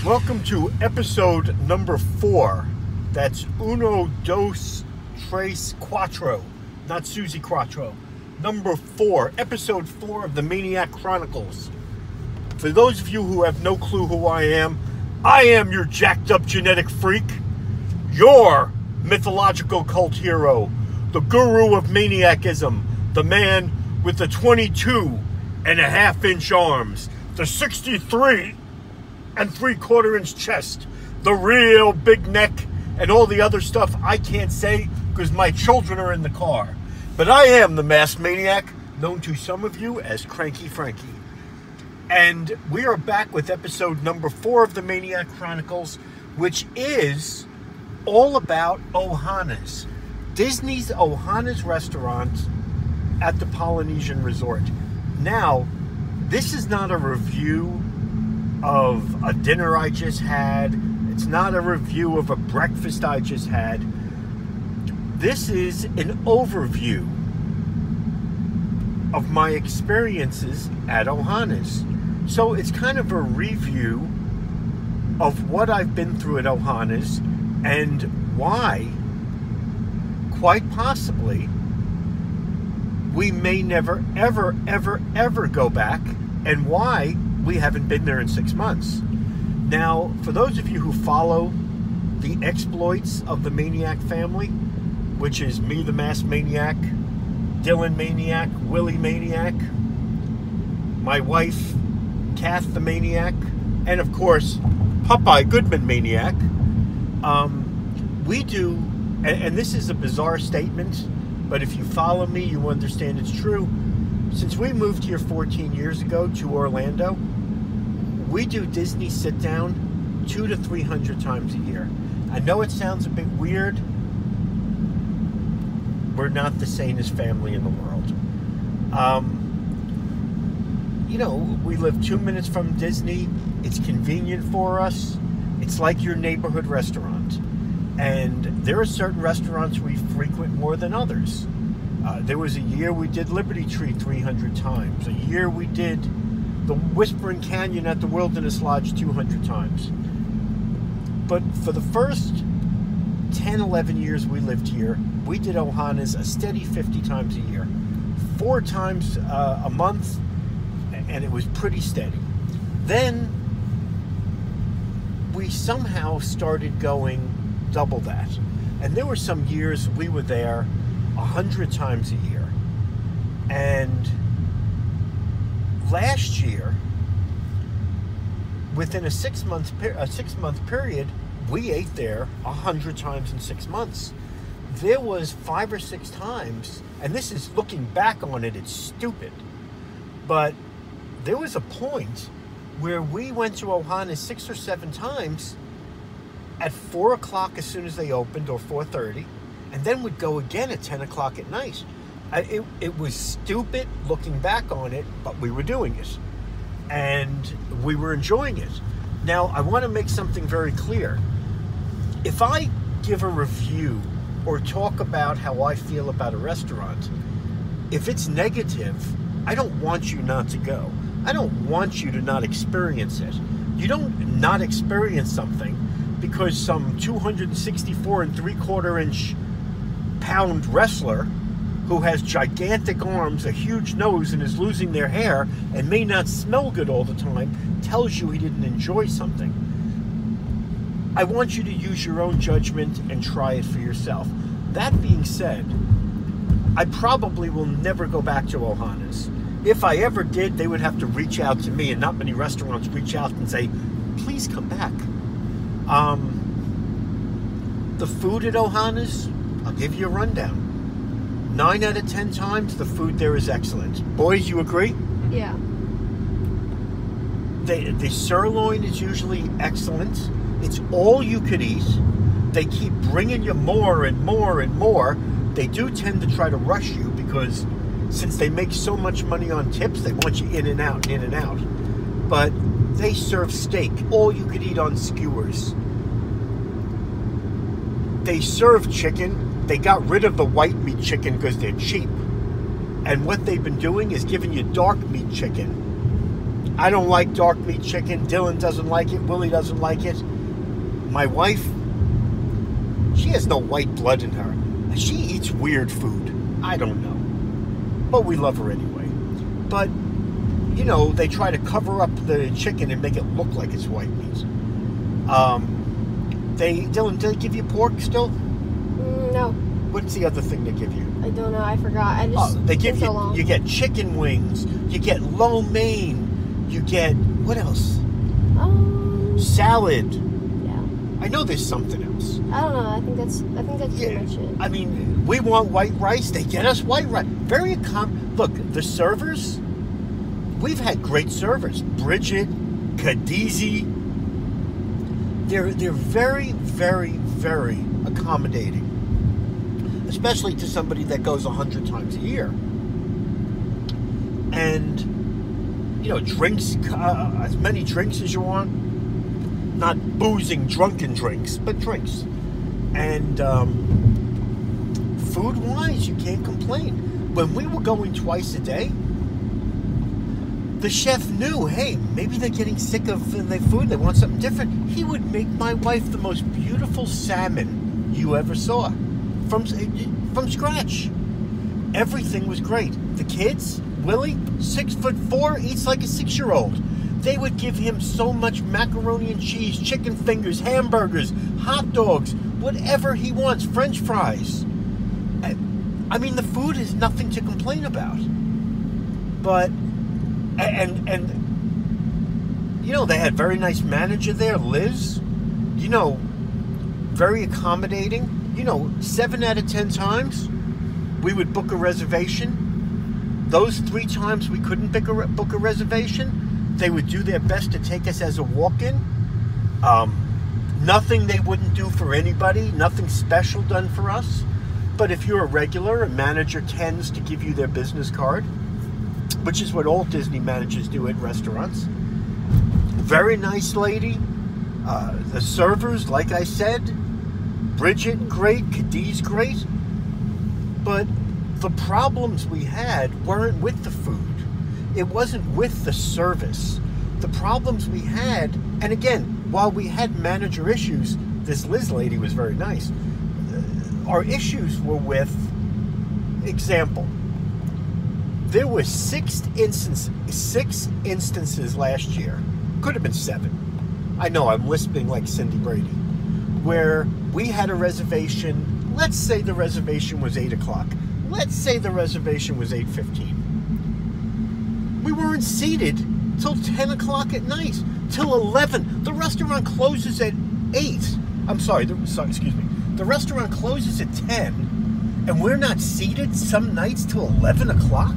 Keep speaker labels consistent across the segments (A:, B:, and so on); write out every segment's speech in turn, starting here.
A: Welcome to episode number 4. That's uno, dos, tres, cuatro. Not Susie Quattro. Number 4. Episode 4 of the Maniac Chronicles. For those of you who have no clue who I am your jacked up genetic freak. Your mythological cult hero. The guru of maniacism. The man with the 22.5-inch arms. The 63 and 3/4-inch chest, the real big neck, and all the other stuff I can't say because my children are in the car. But I am the masked maniac, known to some of you as Cranky Frankie. And we are back with episode number 4 of the Maniac Chronicles, which is all about Ohanas. Disney's Ohanas restaurant at the Polynesian Resort. Now, this is not a review of a dinner I just had. It's not a review of a breakfast I just had. This is an overview of my experiences at Ohanas. So it's kind of a review of what I've been through at Ohanas and why, quite possibly, we may never, ever go back, and why we haven't been there in 6 months. Now, for those of you who follow the exploits of the Maniac family, which is me the Masked Maniac, Dylan Maniac, Willie Maniac, my wife, Kath the Maniac, and of course, Popeye Goodman Maniac, we do, and this is a bizarre statement, but if you follow me, you understand it's true. Since we moved here 14 years ago to Orlando, we do Disney sit-down 200 to 300 times a year. I know it sounds a bit weird. We're not the sanest family in the world. You know, we live 2 minutes from Disney. It's convenient for us. It's like your neighborhood restaurant. And there are certain restaurants we frequent more than others. There was a year we did Liberty Tree 300 times. A year we did the Whispering Canyon at the Wilderness Lodge 200 times. But for the first 10, 11 years we lived here, we did Ohanas a steady 50 times a year. 4 times a month, and it was pretty steady. Then we somehow started going double that. And there were some years we were there 100 times a year. And last year, within a 6 month period, we ate there 100 times in 6 months. There was 5 or 6 times, and this is looking back on it, it's stupid, but there was a point where we went to Ohana 6 or 7 times at 4 o'clock as soon as they opened, or 4:30, and then would go again at 10 o'clock at night. It was stupid looking back on it, but we were doing it. And we were enjoying it. Now, I want to make something very clear. If I give a review or talk about how I feel about a restaurant, if it's negative, I don't want you not to go. I don't want you to not experience it. You don't not experience something because some 264 and 3/4-inch pound wrestler who has gigantic arms, a huge nose, and is losing their hair and may not smell good all the time tells you he didn't enjoy something. I want you to use your own judgment and try it for yourself. That being said, I probably will never go back to Ohanas. If I ever did, they would have to reach out to me, and not many restaurants reach out and say, please come back. The food at Ohanas, I'll give you a rundown. 9 out of 10 times, the food there is excellent. Boys, you agree?
B: Yeah.
A: The sirloin is usually excellent. It's all you could eat. They keep bringing you more and more and more. They do tend to try to rush you because since they make so much money on tips, they want you in and out, in and out. But they serve steak, all you could eat on skewers. They serve chicken. They got rid of the white meat chicken because they're cheap. And what they've been doing is giving you dark meat chicken. I don't like dark meat chicken. Dylan doesn't like it. Willie doesn't like it. My wife, she has no white blood in her. She eats weird food. I don't know. But we love her anyway. But, you know, they try to cover up the chicken and make it look like it's white meat. Dylan, do they give you pork still?
B: No.
A: What's the other thing they give you?
B: I don't know. I forgot.
A: They give you.
B: So long.
A: You get chicken wings. You get lo mein. You get what else? Salad.
B: Yeah.
A: I know there's something else.
B: I don't know. I think that's pretty much it.
A: I mean, we want white rice. They get us white rice. Look, the servers. We've had great servers. Bridget, Khadijah. They're very, very, very accommodating. Especially to somebody that goes 100 times a year. And, you know, drinks, as many drinks as you want. Not boozing, drunken drinks, but drinks. And food-wise, you can't complain. When we were going twice a day, the chef knew, hey, maybe they're getting sick of their food. They want something different. He would make my wife the most beautiful salmon you ever saw. From scratch. Everything was great. The kids, Willie, 6'4", eats like a 6-year-old. They would give him so much macaroni and cheese, chicken fingers, hamburgers, hot dogs, whatever he wants, French fries. I mean, the food is nothing to complain about. But, and you know, they had very nice manager there, Liz. You know, very accommodating. You know, 7 out of 10 times, we would book a reservation. Those 3 times we couldn't book a reservation, they would do their best to take us as a walk-in. Nothing they wouldn't do for anybody, nothing special done for us. But if you're a regular, a manager tends to give you their business card, which is what all Disney managers do at restaurants. Very nice lady. The servers, like I said, Bridget, great. Khadijah's great. But the problems we had weren't with the food. It wasn't with the service. The problems we had, and again, while we had manager issues, this Liz lady was very nice. Our issues were with, example, there were 6 instances last year. Could have been 7. I know, I'm lisping like Cindy Brady. Where we had a reservation, let's say the reservation was 8 o'clock. Let's say the reservation was 8:15. We weren't seated till 10 o'clock at night, till 11. The restaurant closes at 8. Excuse me. The restaurant closes at 10, and we're not seated some nights till 11 o'clock?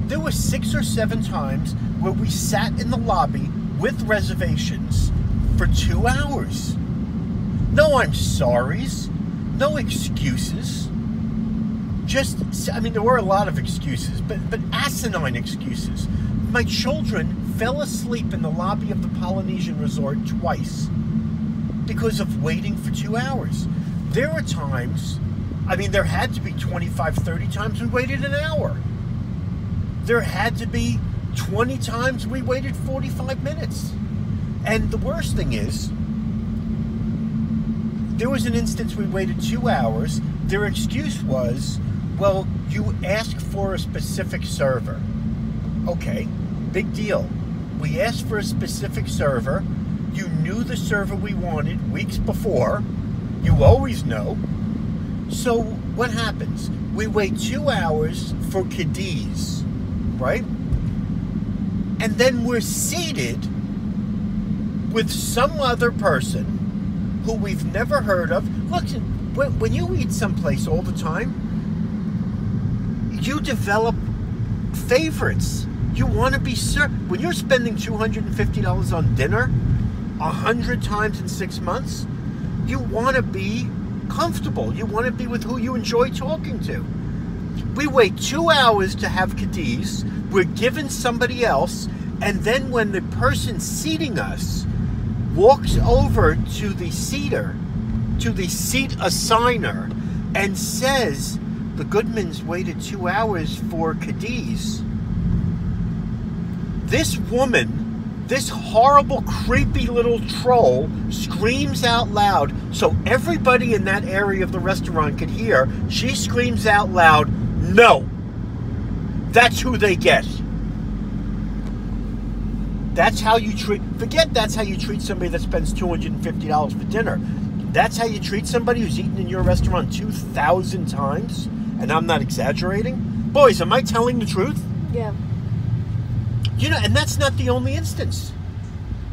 A: There were 6 or 7 times where we sat in the lobby with reservations for 2 hours. No I'm sorries, no excuses. There were a lot of excuses, but asinine excuses. My children fell asleep in the lobby of the Polynesian Resort twice because of waiting for 2 hours. There were times, there had to be 25, 30 times we waited an hour. There had to be 20 times we waited 45 minutes. And the worst thing is, there was an instance we waited 2 hours. Their excuse was, well, you asked for a specific server. Okay, big deal. We asked for a specific server. You knew the server we wanted weeks before. You always know. So what happens? We wait 2 hours for Khadijah, right? And then we're seated with some other person who we've never heard of. Look, when you eat someplace all the time, you develop favorites. You want to be served. When you're spending $250 on dinner 100 times in 6 months, you want to be comfortable. You want to be with who you enjoy talking to. We wait 2 hours to have Khadijah. We're given somebody else, and then when the person seating us walks over to the seater, to the seat assigner, and says, the Goodmans waited 2 hours for Khadijah. This woman This horrible, creepy little troll screams out loud so everybody in that area of the restaurant could hear. She screams out loud, "No." That's who they get. That's how you treat, forget that's how you treat somebody that spends $250 for dinner. That's how you treat somebody who's eaten in your restaurant 2,000 times, and I'm not exaggerating. Boys, am I telling the truth?
B: Yeah.
A: You know, and that's not the only instance.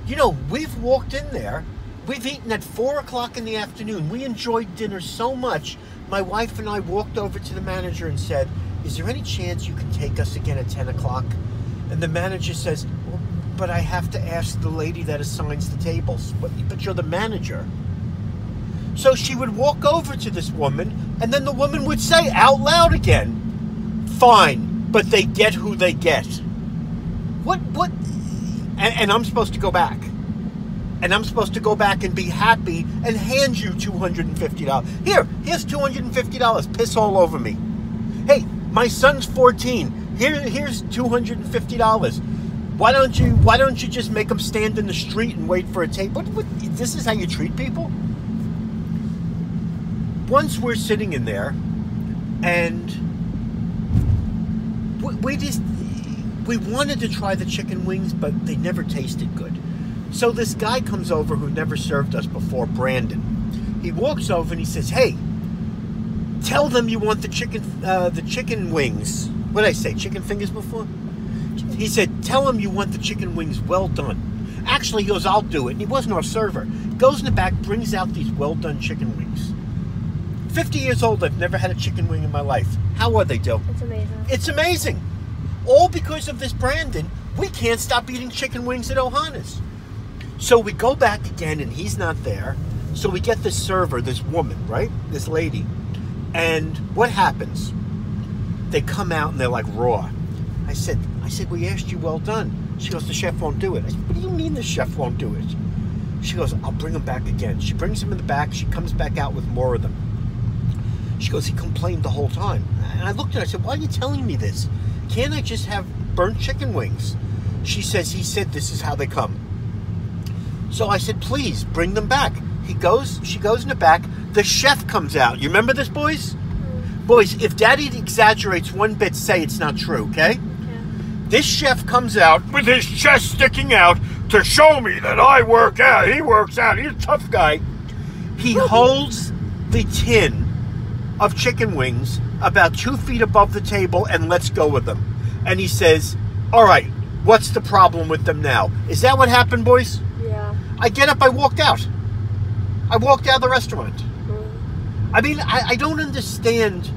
A: You know, we've walked in there, we've eaten at 4 o'clock in the afternoon. We enjoyed dinner so much, my wife and I walked over to the manager and said, "Is there any chance you can take us again at 10 o'clock? And the manager says, "Well, but I have to ask the lady that assigns the tables." But you're the manager. So she would walk over to this woman, and then the woman would say out loud again, "Fine, but they get who they get." What? And I'm supposed to go back. And I'm supposed to go back and be happy and hand you $250. Here's $250. Piss all over me. Hey, my son's 14. Here's $250. Why don't you just make them stand in the street and wait for a table? This is how you treat people? Once we're sitting in there, and we wanted to try the chicken wings, but they never tasted good. So this guy comes over who never served us before, Brandon. He walks over and he says, "Hey, tell them you want the chicken wings." What did I say? Chicken fingers before? He said, "Tell them you want the chicken wings well done." Actually, he goes, "I'll do it." And he wasn't our server. Goes in the back, brings out these well done chicken wings. 50 years old, I've never had a chicken wing in my life. How are they, Dill?
B: It's amazing.
A: It's amazing. All because of this Brandon, we can't stop eating chicken wings at Ohana's. So we go back again, and he's not there. So we get this server, this woman, right? This lady. And what happens? They come out, and they're like raw. I said, "We asked you well done." She goes, "The chef won't do it." I said, "What do you mean the chef won't do it?" She goes, "I'll bring them back again." She brings them in the back. She comes back out with more of them. She goes, "He complained the whole time." And I looked at her, I said, "Why are you telling me this? Can't I just have burnt chicken wings?" She says, "He said this is how they come." So I said, "Please, bring them back." She goes in the back. The chef comes out. You remember this, boys?
B: Mm.
A: Boys, if Daddy exaggerates one bit, say it's not true, okay?
B: Yeah.
A: This chef comes out with his chest sticking out to show me that I work out. He works out. He's a tough guy. He holds the tin of chicken wings about 2 feet above the table and lets go with them. And he says, "All right, what's the problem with them now?" Is that what happened, boys?
B: Yeah.
A: I get up, I walked out. I walked out of the restaurant.
B: Mm.
A: I mean, I don't understand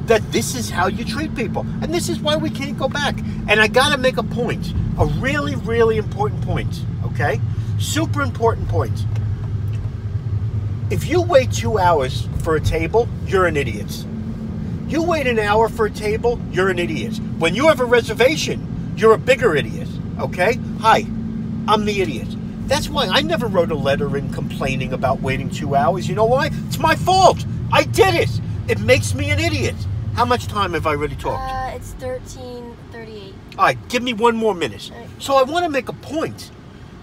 A: that this is how you treat people. And this is why we can't go back. And I got to make a point. A really, really important point. Okay? Super important point. If you wait 2 hours for a table, you're an idiot. You wait an hour for a table, you're an idiot. When you have a reservation, you're a bigger idiot. Okay? Hi, I'm the idiot. That's why I never wrote a letter in complaining about waiting 2 hours. You know why? It's my fault. I did it. It makes me an idiot. How much time have I already talked?
B: It's 13:38.
A: All right, give me 1 more minute.
B: Right.
A: So I want to make a point.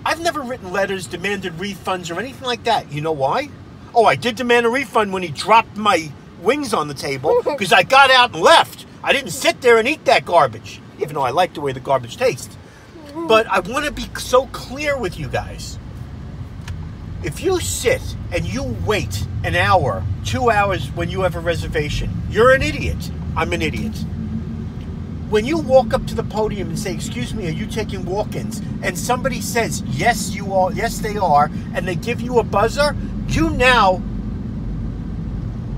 A: I've never written letters, demanded refunds, or anything like that. You know why? Oh, I did demand a refund when he dropped my wings on the table because I got out and left. I didn't sit there and eat that garbage, even though I like the way the garbage tastes. But I want to be so clear with you guys. If you sit and you wait an hour, 2 hours when you have a reservation, you're an idiot. I'm an idiot. When you walk up to the podium and say, "Excuse me, are you taking walk-ins?" and somebody says, "Yes, you are. Yes, they are," and they give you a buzzer, you now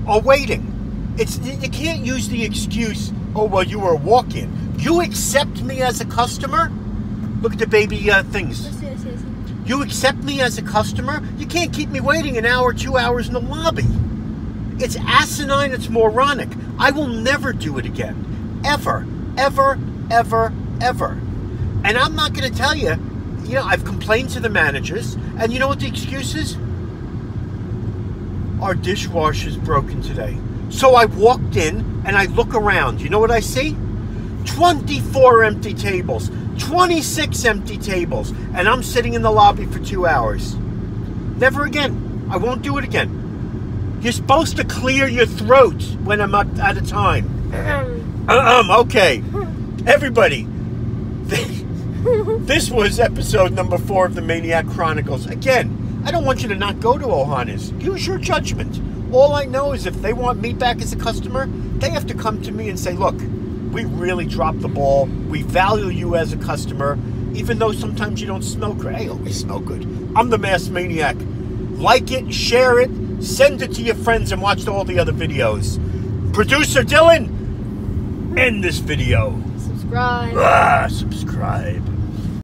A: are waiting. You can't use the excuse, "Oh, well, you were a walk-in." You accept me as a customer. Look at the baby things.
B: Let's see.
A: You accept me as a customer. You can't keep me waiting an hour, 2 hours in the lobby. It's asinine. It's moronic. I will never do it again. Ever. Ever, ever, ever. And I'm not going to tell you, I've complained to the managers, and you know what the excuse is? Our dishwasher's broken today. So I walked in, and I look around. You know what I see? 24 empty tables. 26 empty tables. And I'm sitting in the lobby for 2 hours. Never again. I won't do it again. You're supposed to clear your throat when I'm out of time. Okay. Everybody, this was episode number 4 of the Maniac Chronicles. Again, I don't want you to not go to Ohanas. Use your judgment. All I know is if they want me back as a customer, they have to come to me and say, look, we really dropped the ball. We value you as a customer, even though sometimes you don't smell great. I always smell good. I'm the Masked Maniac. Like it, share it, send it to your friends, and watch all the other videos. Producer Dylan, end this video.
B: Subscribe.
A: Subscribe.